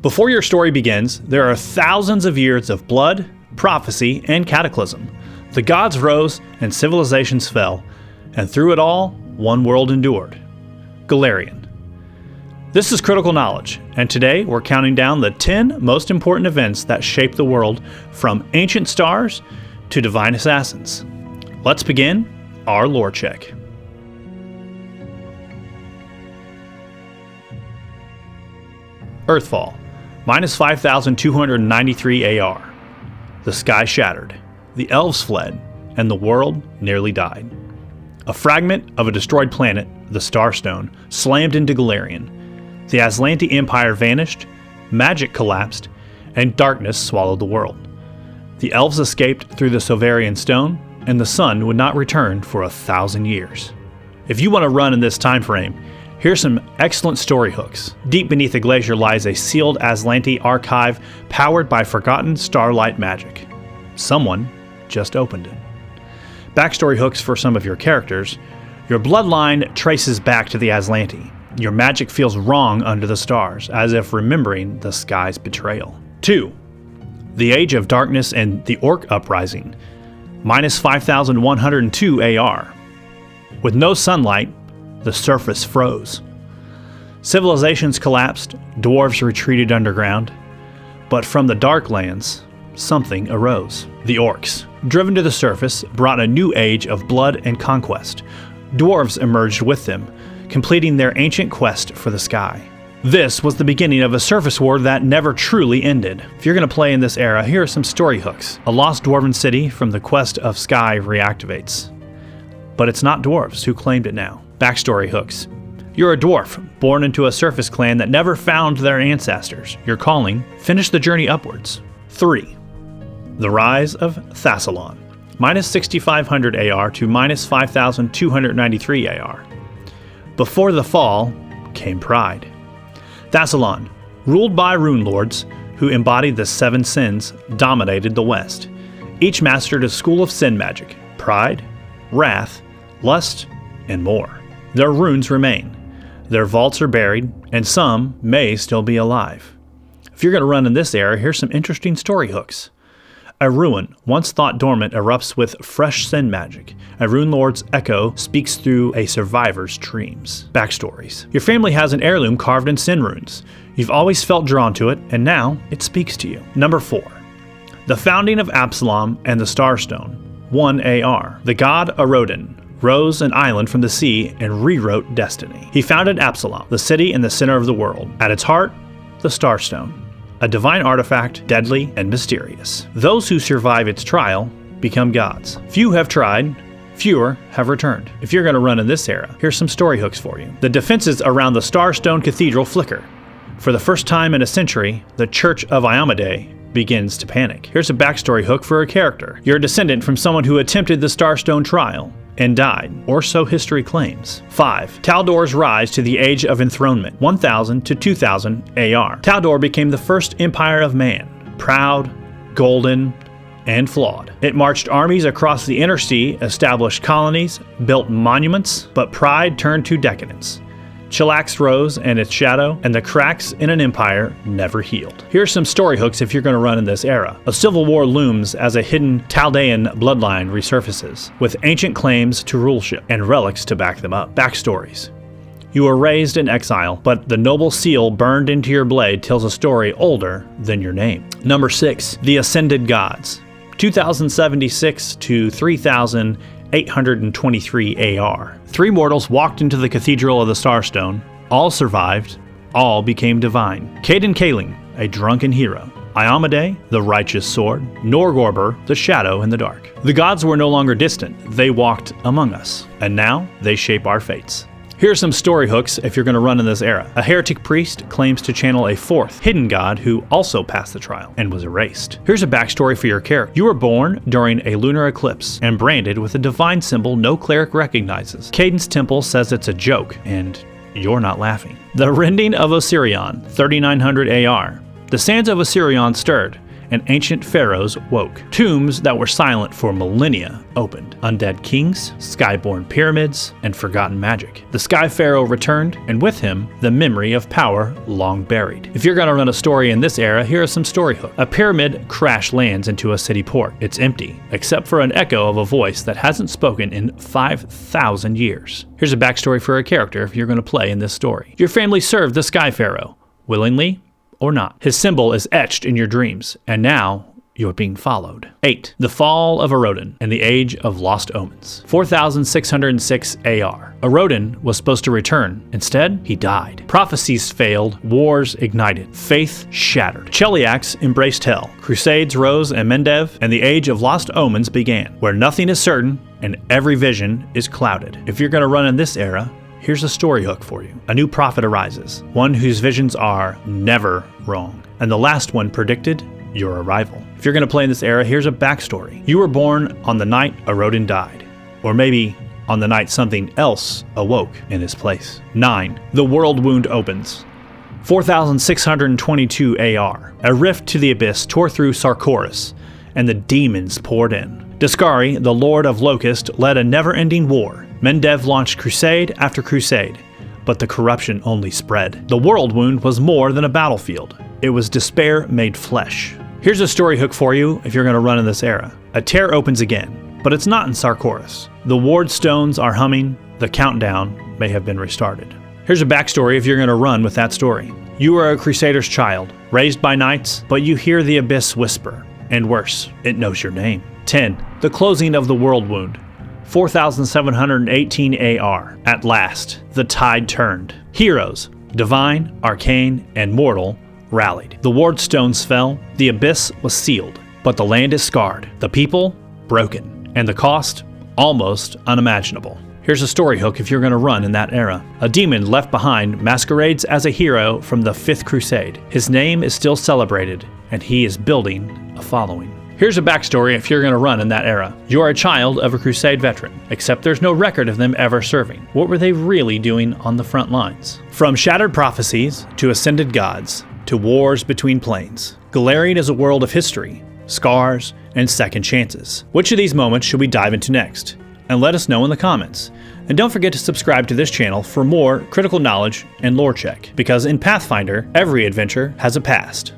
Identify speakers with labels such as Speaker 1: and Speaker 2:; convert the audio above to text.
Speaker 1: Before your story begins, there are thousands of years of blood, prophecy, and cataclysm. The gods rose and civilizations fell, and through it all, one world endured. Golarion. This is Critical Knowledge, and today we're counting down the 10 most important events that shaped the world from ancient stars to divine assassins. Let's begin our lore check. Earthfall, minus 5,293 AR. The sky shattered, the elves fled, and the world nearly died. A fragment of a destroyed planet, the Starstone, slammed into Golarion. The Aslanti Empire vanished, magic collapsed, and darkness swallowed the world. The elves escaped through the Sovarian Stone, and the sun would not return for 1,000 years. If you want to run in this time frame, here's some excellent story hooks. Deep beneath the glacier lies a sealed Aslanti archive powered by forgotten starlight magic. Someone just opened it. Backstory hooks for some of your characters. Your bloodline traces back to the Aslanti. Your magic feels wrong under the stars, as if remembering the sky's betrayal. 2. The Age of Darkness and the Orc Uprising, minus 5,102 AR. With no sunlight, the surface froze. Civilizations collapsed, dwarves retreated underground, but from the Darklands, something arose. The orcs, driven to the surface, brought a new age of blood and conquest. Dwarves emerged with them, completing their ancient quest for the sky. This was the beginning of a surface war that never truly ended. If you're going to play in this era, here are some story hooks. A lost dwarven city from the quest of sky reactivates. But it's not dwarves who claimed it now. Backstory hooks. You're a dwarf, born into a surface clan that never found their ancestors. Your calling, finish the journey upwards. 3. The Rise of Thassalon, minus 6,500 AR to minus 5,293 AR. Before the fall came pride. Thassalon, ruled by rune lords who embodied the 7 sins, dominated the West. Each mastered a school of sin magic, pride, wrath, lust, and more. Their runes remain. Their vaults are buried, and some may still be alive. If you're going to run in this era, here's some interesting story hooks. A ruin, once thought dormant, erupts with fresh sin magic. A rune lord's echo speaks through a survivor's dreams. Backstories. Your family has an heirloom carved in sin runes. You've always felt drawn to it, and now it speaks to you. Number 4. The founding of Absalom and the Starstone. 1 AR. The god Arodin rose an island from the sea and rewrote destiny. He founded Absalom, the city in the center of the world. At its heart, the Starstone. A divine artifact, deadly and mysterious. Those who survive its trial become gods. Few have tried, fewer have returned. If you're going to run in this era, here's some story hooks for you. The defenses around the Starstone Cathedral flicker. For the first time in a century, the Church of Iomedae begins to panic. Here's a backstory hook for a character. You're a descendant from someone who attempted the Starstone trial and died, or so history claims. 5. Taldor's rise to the Age of Enthronement, 1,000 to 2,000 AR. Taldor became the first empire of man, proud, golden, and flawed. It marched armies across the inner sea, established colonies, built monuments, but pride turned to decadence. Chillax rose and its shadow, and the cracks in an empire never healed. Here's some story hooks if you're going to run in this era. A civil war looms as a hidden Chaldean bloodline resurfaces, with ancient claims to ruleship and relics to back them up. Backstories. You were raised in exile, but the noble seal burned into your blade tells a story older than your name. Number 6. The Ascended Gods. 2,076 to 3,823 AR. 3 mortals walked into the Cathedral of the Starstone. All survived. All became divine. Caden Kaling, a drunken hero. Iomedae, the righteous sword. Norgorbur, the shadow in the dark. The gods were no longer distant. They walked among us. And now they shape our fates. Here's some story hooks if you're going to run in this era. A heretic priest claims to channel a 4th hidden god who also passed the trial and was erased. Here's a backstory for your character. You were born during a lunar eclipse and branded with a divine symbol no cleric recognizes. Caden's temple says it's a joke, and you're not laughing. The Rending of Osirion, 3,900 AR. The sands of Osirion stirred, and ancient pharaohs woke. Tombs that were silent for millennia opened. Undead kings, skyborn pyramids, and forgotten magic. The Sky Pharaoh returned, and with him, the memory of power long buried. If you're going to run a story in this era, here are some story hooks. A pyramid crash lands into a city port. It's empty, except for an echo of a voice that hasn't spoken in 5,000 years. Here's a backstory for a character if you're going to play in this story. Your family served the Sky Pharaoh, willingly or not. His symbol is etched in your dreams, and now you're being followed. 8. The Fall of Erodin and the Age of Lost Omens. 4606 AR. Erodin was supposed to return. Instead, he died. Prophecies failed. Wars ignited. Faith shattered. Cheliax embraced hell. Crusades rose in Mendev, and the Age of Lost Omens began, where nothing is certain and every vision is clouded. If you're going to run in this era, here's a story hook for you. A new prophet arises, one whose visions are never wrong, and the last one predicted your arrival. If you're going to play in this era, here's a backstory. You were born on the night Erodin died, or maybe on the night something else awoke in his place. 9. The World Wound opens. 4622 AR. A rift to the abyss tore through Sarkoris, and the demons poured in. Dascari, the Lord of Locust, led a never-ending war. Mendev launched crusade after crusade, but the corruption only spread. The World Wound was more than a battlefield. It was despair made flesh. Here's a story hook for you if you're going to run in this era. A tear opens again, but it's not in Sarkoris. The ward stones are humming. The countdown may have been restarted. Here's a backstory if you're going to run with that story. You are a crusader's child, raised by knights, but you hear the abyss whisper. And worse, it knows your name. 10. The Closing of the World Wound. 4718 AR. At last, the tide turned. Heroes, divine, arcane, and mortal, rallied. The ward stones fell, the abyss was sealed, but the land is scarred, the people broken, and the cost almost unimaginable. Here's a story hook if you're going to run in that era. A demon left behind masquerades as a hero from the 5th Crusade. His name is still celebrated, and he is building a following. Here's a backstory if you're going to run in that era. You're a child of a crusade veteran, except there's no record of them ever serving. What were they really doing on the front lines? From shattered prophecies to ascended gods to wars between planes, Golarion is a world of history, scars, and second chances. Which of these moments should we dive into next? And let us know in the comments. And don't forget to subscribe to this channel for more critical knowledge and lore check, because in Pathfinder, every adventure has a past.